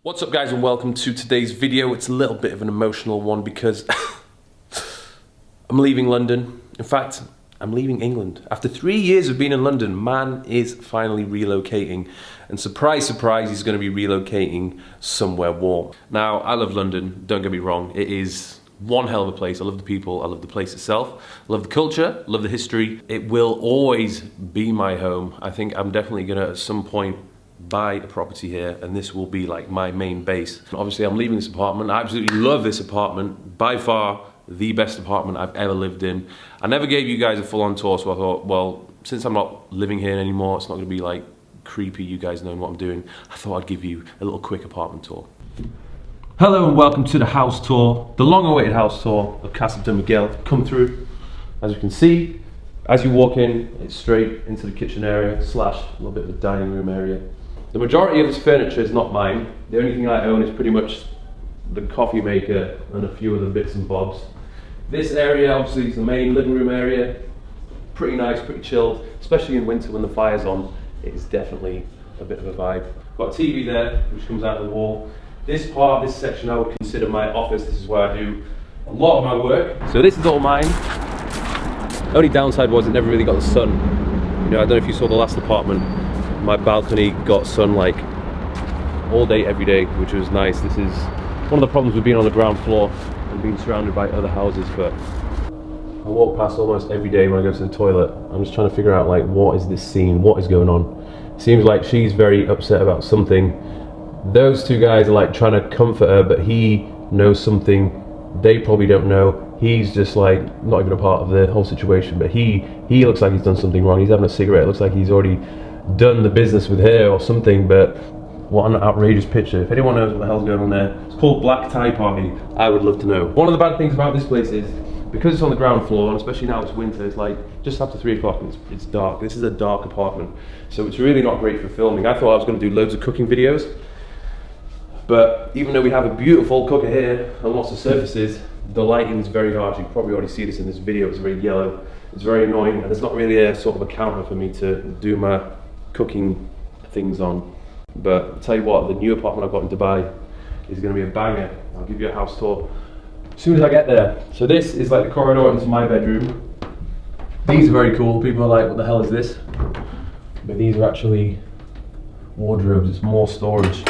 What's up guys and welcome to today's video. It's a little bit of an emotional one because I'm leaving London. In fact, I'm leaving England. After 3 years of being in London, man is finally relocating. And surprise, surprise, he's going to be relocating somewhere warm. Now, I love London, don't get me wrong. It is one hell of a place. I love the people, I love the place itself. I love the culture, I love the history. It will always be my home. I think I'm definitely going to at some point buy a property here, and this will be like my main base. Obviously, I'm leaving this apartment. I absolutely love this apartment. By far, the best apartment I've ever lived in. I never gave you guys a full-on tour, so I thought, well, since I'm not living here anymore, it's not gonna be like creepy, you guys knowing what I'm doing. I thought I'd give you a little quick apartment tour. Hello and welcome to the house tour, the long-awaited house tour of Casa de Miguel. Come through, as you can see, as you walk in, it's straight into the kitchen area, slash a little bit of a dining room area. The majority of this furniture is not mine. The only thing I own is pretty much the coffee maker and a few other bits and bobs. This area obviously is the main living room area. Pretty nice, pretty chilled, especially in winter when the fire's on. It is definitely a bit of a vibe. Got a TV there, which comes out of the wall. This part, this section I would consider my office. This is where I do a lot of my work. So this is all mine. Only downside was it never really got the sun. You know, I don't know if you saw the last apartment. My balcony got sun like all day, every day, which was nice. This is one of the problems with being on the ground floor and being surrounded by other houses. But I walk past almost every day when I go to the toilet. I'm just trying to figure out like, what is this scene? What is going on? Seems like she's very upset about something. Those two guys are like trying to comfort her, but he knows something they probably don't know. He's just like not even a part of the whole situation, but he looks like he's done something wrong. He's having a cigarette. It looks like he's already done the business with her or something. But what an outrageous picture. If anyone knows what the hell's going on there, it's called Black Tie Party. I would love to know. One of the bad things about this place is because it's on the ground floor, and especially now it's winter, it's like just after 3 o'clock and it's dark. This is a dark apartment, so it's really not great for filming. I thought I was going to do loads of cooking videos, but even though we have a beautiful cooker here and lots of surfaces, the lighting is very harsh. You can probably already see this in this video. It's very yellow. It's very annoying, and there's not really a sort of a counter for me to do my cooking things on. But I'll tell you what, the new apartment I've got in Dubai is going to be a banger. I'll give you a house tour as soon as I get there. So this is like the corridor into my bedroom. These are very cool. People are like, what the hell is this? But these are actually wardrobes. It's more storage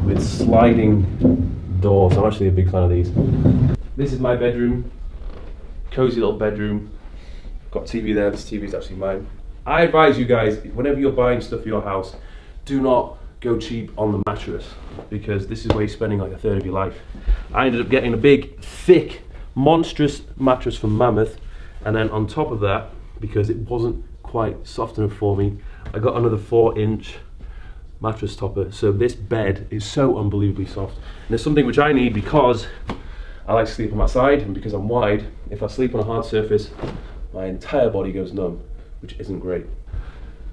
with sliding doors. I'm actually a big fan of these. This is my bedroom. Cozy little bedroom. Got TV there. This TV is actually mine. I advise you guys, whenever you're buying stuff for your house, do not go cheap on the mattress, because this is where you're spending like a third of your life. I ended up getting a big, thick, monstrous mattress from Mammoth, and then on top of that, because it wasn't quite soft enough for me, I got another 4-inch mattress topper. So this bed is so unbelievably soft. And it's something which I need because I like to sleep on my side, and because I'm wide, if I sleep on a hard surface, my entire body goes numb, which isn't great.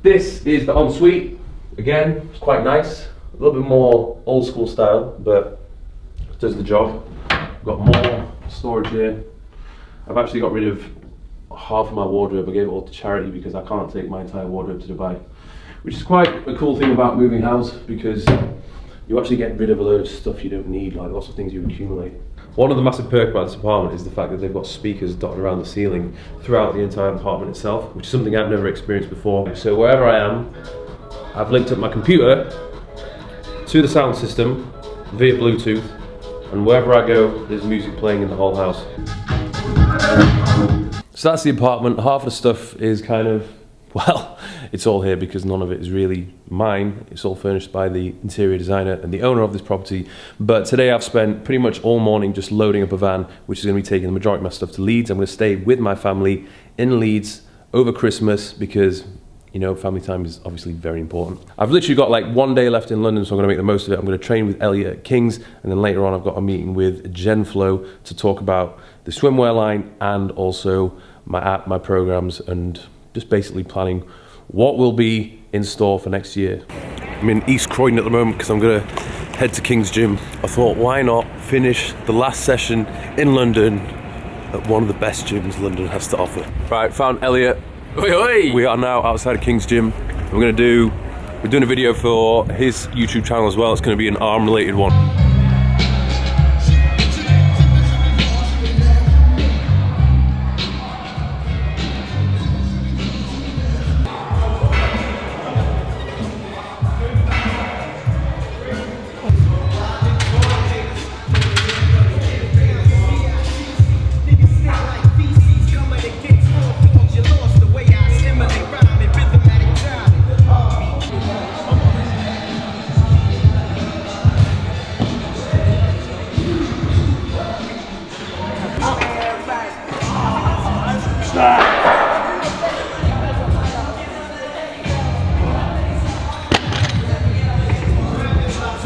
This is the ensuite. Again, it's quite nice. A little bit more old school style, but it does the job. I've got more storage here. I've actually got rid of half of my wardrobe. I gave it all to charity because I can't take my entire wardrobe to Dubai, which is quite a cool thing about moving house, because you actually get rid of a load of stuff you don't need, like lots of things you accumulate. One of the massive perks about this apartment is the fact that they've got speakers dotted around the ceiling throughout the entire apartment itself, which is something I've never experienced before. So wherever I am, I've linked up my computer to the sound system via Bluetooth, and wherever I go, there's music playing in the whole house. So that's the apartment. Half of the stuff is kind of, well, it's all here because none of it is really mine. It's all furnished by the interior designer and the owner of this property. But today I've spent pretty much all morning just loading up a van, which is going to be taking the majority of my stuff to Leeds. I'm going to stay with my family in Leeds over Christmas because, you know, family time is obviously very important. I've literally got like 1 day left in London, so I'm going to make the most of it. I'm going to train with Elliot at King's, and then later on I've got a meeting with Genflow to talk about the swimwear line and also my app, my programs, and just basically planning what will be in store for next year. I'm in East Croydon at the moment because I'm going to head to King's Gym. I thought, why not finish the last session in London at one of the best gyms London has to offer. Right, found Elliot. Oi, oi. We are now outside of King's Gym. We're going to do We're doing a video for his YouTube channel as well. It's going to be an arm related one.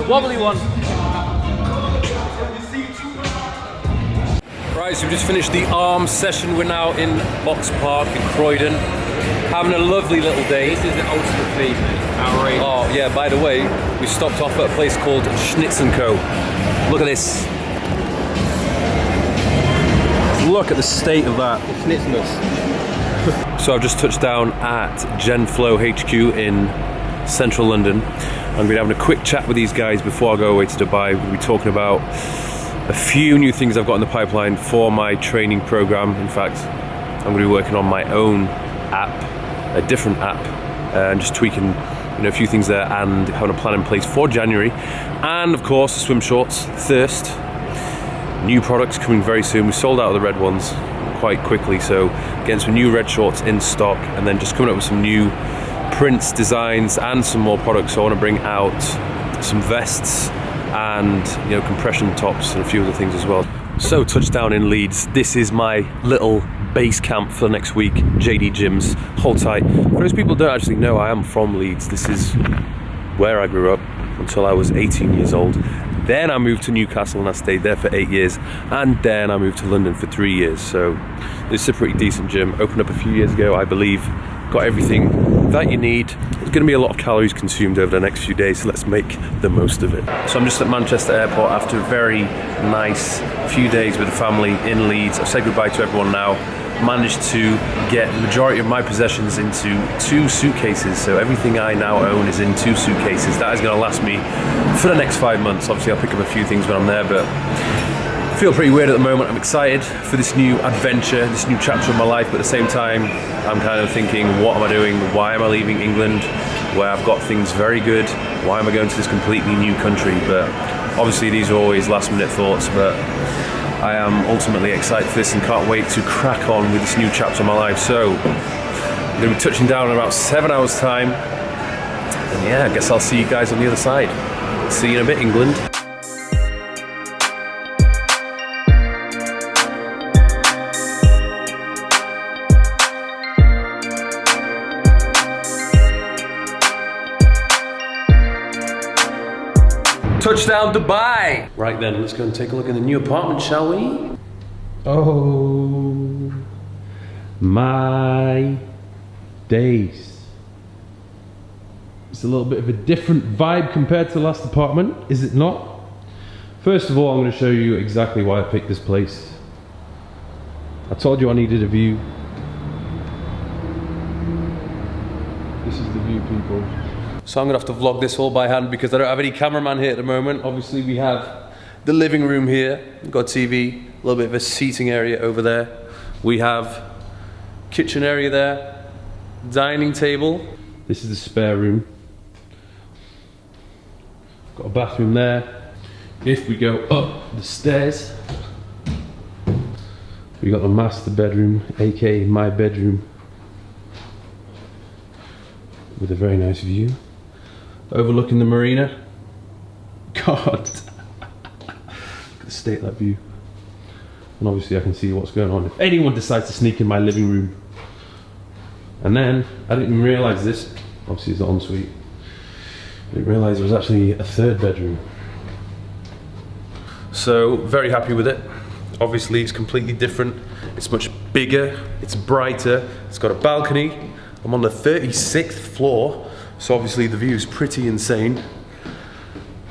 Wobbly one. Right, so we just finished the arm session. We're now in Box Park in Croydon, having a lovely little day. This is the ultimate feed, mate. Oh yeah, by the way, we stopped off at a place called Schnitz & Co. Look at this. Look at the state of that. Schnitzmus. So I've just touched down at Genflow HQ in central London. I'm going to be having a quick chat with these guys before I go away to Dubai. We'll be talking about a few new things I've got in the pipeline for my training program. In fact, I'm going to be working on my own app, a different app, and just tweaking a few things there and having a plan in place for January. And of course, the swim shorts, Thirst. New products coming very soon. We sold out of the red ones quite quickly, so getting some new red shorts in stock and then just coming up with some new prints, designs and some more products. So I want to bring out some vests and compression tops and a few other things as well. So touchdown in Leeds. This is my little base camp for the next week. JD Gyms. Hold tight. For those people who don't actually know, I am from Leeds. This is where I grew up until I was 18 years old. Then I moved to Newcastle and I stayed there for 8 years, and then I moved to London for 3 years. So this is a pretty decent gym. Opened up a few years ago, I believe. Got everything that you need. There's going to be a lot of calories consumed over the next few days, so let's make the most of it. So I'm just at Manchester Airport after a very nice few days with the family in Leeds. I've said goodbye to everyone now. Managed to get the majority of my possessions into 2 suitcases, so everything I now own is in 2 suitcases. That is going to last me for the next 5 months. Obviously I'll pick up a few things when I'm there, but I feel pretty weird at the moment. I'm excited for this new adventure, this new chapter of my life, but at the same time I'm kind of thinking, what am I doing? Why am I leaving England where I've got things very good? Why am I going to this completely new country? But obviously these are always last minute thoughts, but I am ultimately excited for this and can't wait to crack on with this new chapter of my life. So I'm going to be touching down in about 7 hours time, and yeah, I guess I'll see you guys on the other side. See you in a bit, England. Touchdown Dubai! Right then, let's go and take a look in the new apartment, shall we? Oh my days. It's a little bit of a different vibe compared to the last apartment, is it not? First of all, I'm going to show you exactly why I picked this place. I told you I needed a view. This is the view, people. So I'm gonna have to vlog this all by hand because I don't have any cameraman here at the moment. Obviously we have the living room here. We've got TV, a little bit of a seating area over there. We have kitchen area there, dining table. This is the spare room. Got a bathroom there. If we go up the stairs, we got the master bedroom, aka my bedroom, with a very nice view. Overlooking the marina. God, look at the state of that view. And obviously I can see what's going on if anyone decides to sneak in my living room. And then, I didn't even realise this, obviously it's the ensuite. I didn't realise there was actually a 3rd bedroom. So, very happy with it. Obviously it's completely different. It's much bigger, it's brighter, it's got a balcony. I'm on the 36th floor. So obviously the view is pretty insane.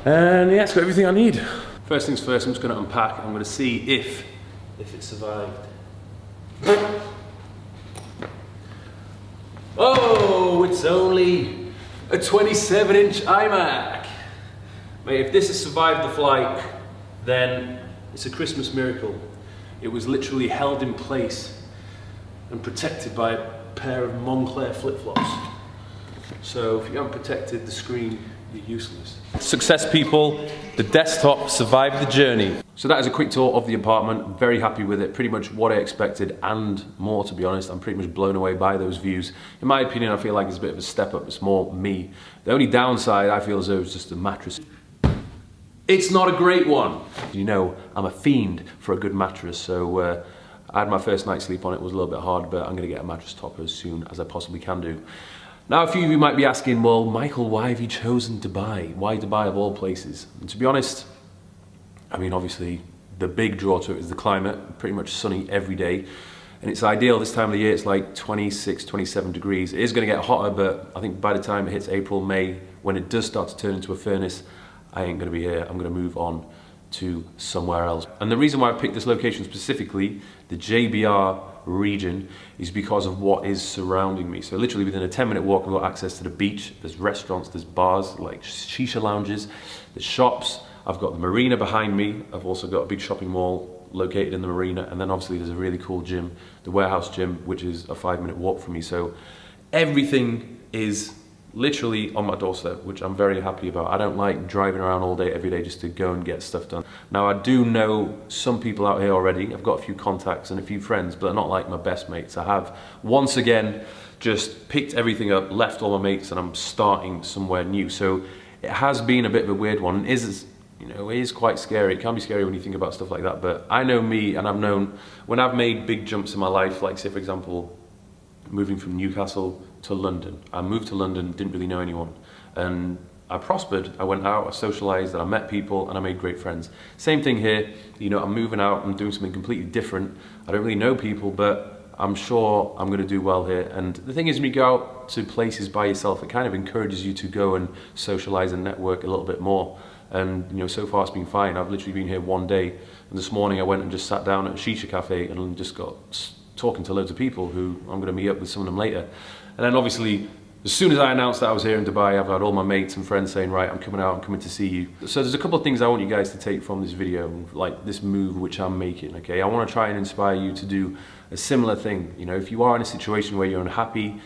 And yeah, it's got everything I need. First things first, I'm just going to unpack. I'm going to see if it survived. Oh, it's only A 27-inch iMac. Mate, if this has survived the flight, then it's a Christmas miracle. It was literally held in place and protected by a pair of Moncler flip-flops. So if you haven't protected the screen, you're useless. Success, people. The desktop survived the journey. So that is a quick tour of the apartment. Very happy with it. Pretty much what I expected and more, to be honest. I'm pretty much blown away by those views. In my opinion, I feel like it's a bit of a step up. It's more me. The only downside, I feel as though it's just the mattress. It's not a great one. You know, I'm a fiend for a good mattress, so I had my first night's sleep on it. It was a little bit hard, but I'm gonna get a mattress topper as soon as I possibly can do. Now, a few of you might be asking, well, Michael, why have you chosen Dubai? Why Dubai of all places? And to be honest, I mean, obviously, the big draw to it is the climate, pretty much sunny every day. And it's ideal this time of the year, it's like 26, 27 degrees. It is gonna get hotter, but I think by the time it hits April, May, when it does start to turn into a furnace, I ain't gonna be here. I'm gonna move on to somewhere else. And the reason why I picked this location specifically, the JBR region, is because of what is surrounding me. So literally within a 10-minute walk, I've got access to the beach. There's restaurants, there's bars, like shisha lounges, there's shops. I've got the marina behind me. I've also got a big shopping mall located in the marina. And then obviously there's a really cool gym, the Warehouse Gym, which is a 5-minute walk from me. So everything is literally on my doorstep, which I'm very happy about. I don't like driving around all day, every day, just to go and get stuff done. Now, I do know some people out here already. I've got a few contacts and a few friends, but they're not like my best mates. I have, once again, just picked everything up, left all my mates, and I'm starting somewhere new. So it has been a bit of a weird one. It is quite scary. It can be scary when you think about stuff like that, but I know me, and I've known, when I've made big jumps in my life, like say, for example, moving from Newcastle to London. I moved to London, didn't really know anyone, and I prospered. I went out, I socialized, and I met people, and I made great friends. Same thing here, you know, I'm moving out, I'm doing something completely different. I don't really know people, but I'm sure I'm gonna do well here. And the thing is, when you go out to places by yourself, it kind of encourages you to go and socialize and network a little bit more. And you know, so far it's been fine. I've literally been here one day, and this morning I went and just sat down at a shisha cafe and just got talking to loads of people who I'm gonna meet up with some of them later. And then obviously, as soon as I announced that I was here in Dubai, I've had all my mates and friends saying, right, I'm coming out, I'm coming to see you. So there's a couple of things I want you guys to take from this video, like this move which I'm making, okay? I wanna try and inspire you to do a similar thing. You know, if you are in a situation where you're unhappy,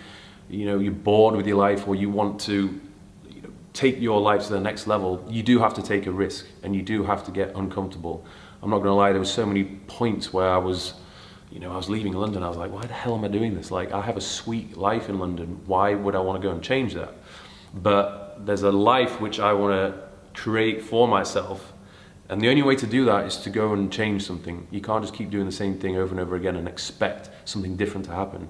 you know, you're bored with your life, or you want to take your life to the next level, you do have to take a risk, and you do have to get uncomfortable. I'm not gonna lie, there were so many points where I was leaving London, I was like, why the hell am I doing this? Like, I have a sweet life in London, why would I want to go and change that? But there's a life which I want to create for myself, and the only way to do that is to go and change something. You can't just keep doing the same thing over and over again and expect something different to happen.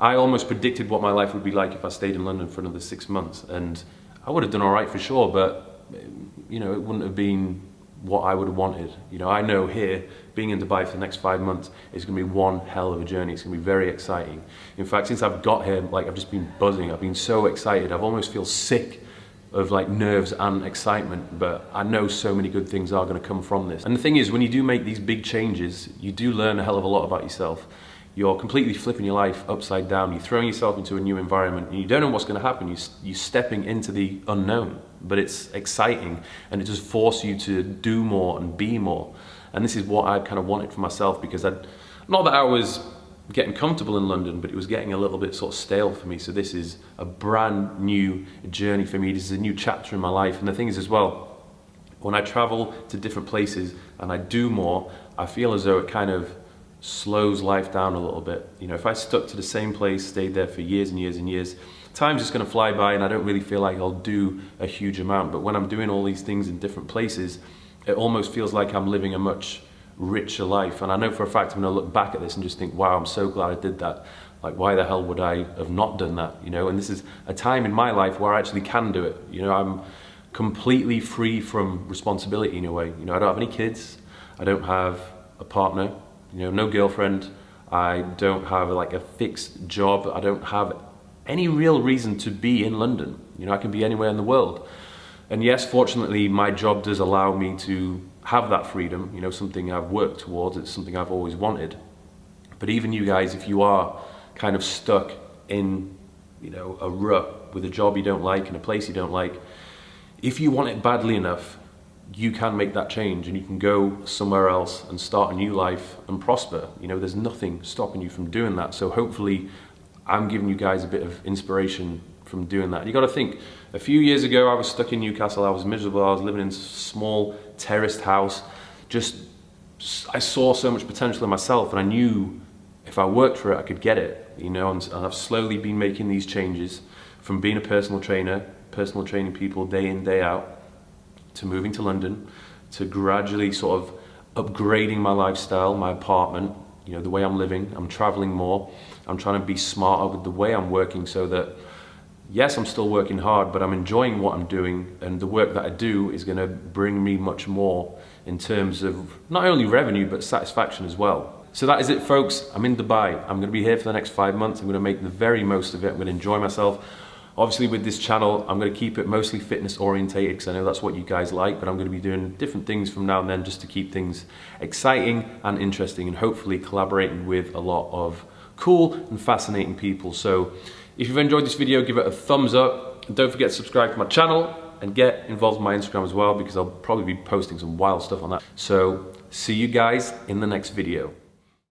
I almost predicted what my life would be like if I stayed in London for another 6 months, and I would have done all right for sure, but you know, it wouldn't have been what I would have wanted. You know, I know here, being in Dubai for the next 5 months is gonna be one hell of a journey. It's gonna be very exciting. In fact, since I've got here, like, I've just been buzzing. I've been so excited. I've almost feel sick of like nerves and excitement, but I know so many good things are gonna come from this. And the thing is, when you do make these big changes, you do learn a hell of a lot about yourself. You're completely flipping your life upside down. You're throwing yourself into a new environment, and you don't know what's going to happen. You're stepping into the unknown, but it's exciting, and it does force you to do more and be more. And this is what I kind of wanted for myself, because not that I was getting comfortable in London, but it was getting a little bit sort of stale for me. So this is a brand new journey for me. This is a new chapter in my life. And the thing is as well, when I travel to different places and I do more, I feel as though it kind of slows life down a little bit. You know, if I stuck to the same place, stayed there for years and years and years, time's just gonna fly by, and I don't really feel like I'll do a huge amount. But when I'm doing all these things in different places, it almost feels like I'm living a much richer life. And I know for a fact I'm gonna look back at this and just think, wow, I'm so glad I did that. Like, why the hell would I have not done that? You know, and this is a time in my life where I actually can do it. You know, I'm completely free from responsibility in a way. You know, I don't have any kids, I don't have a partner, you know, no girlfriend, I don't have like a fixed job, I don't have any real reason to be in London. You know, I can be anywhere in the world. And yes, fortunately, my job does allow me to have that freedom, you know, something I've worked towards, it's something I've always wanted. But even you guys, if you are kind of stuck in, you know, a rut with a job you don't like, in a place you don't like, if you want it badly enough, you can make that change and you can go somewhere else and start a new life and prosper. You know, there's nothing stopping you from doing that. So hopefully I'm giving you guys a bit of inspiration from doing that. You got to think, a few years ago I was stuck in Newcastle, I was miserable, I was living in a small terraced house. I saw so much potential in myself and I knew if I worked for it I could get it, you know, and I've slowly been making these changes from being a personal trainer, personal training people day in, day out, to moving to London, to gradually sort of upgrading my lifestyle, my apartment, you know, the way I'm living. I'm traveling more. I'm trying to be smarter with the way I'm working so that, yes, I'm still working hard, but I'm enjoying what I'm doing, and the work that I do is going to bring me much more in terms of not only revenue, but satisfaction as well. So that is it, folks. I'm in Dubai. I'm going to be here for the next 5 months. I'm going to make the very most of it. I'm going to enjoy myself. Obviously with this channel, I'm going to keep it mostly fitness orientated because I know that's what you guys like, but I'm going to be doing different things from now and then just to keep things exciting and interesting, and hopefully collaborating with a lot of cool and fascinating people. So if you've enjoyed this video, give it a thumbs up, and don't forget to subscribe to my channel and get involved with my Instagram as well, because I'll probably be posting some wild stuff on that. So see you guys in the next video.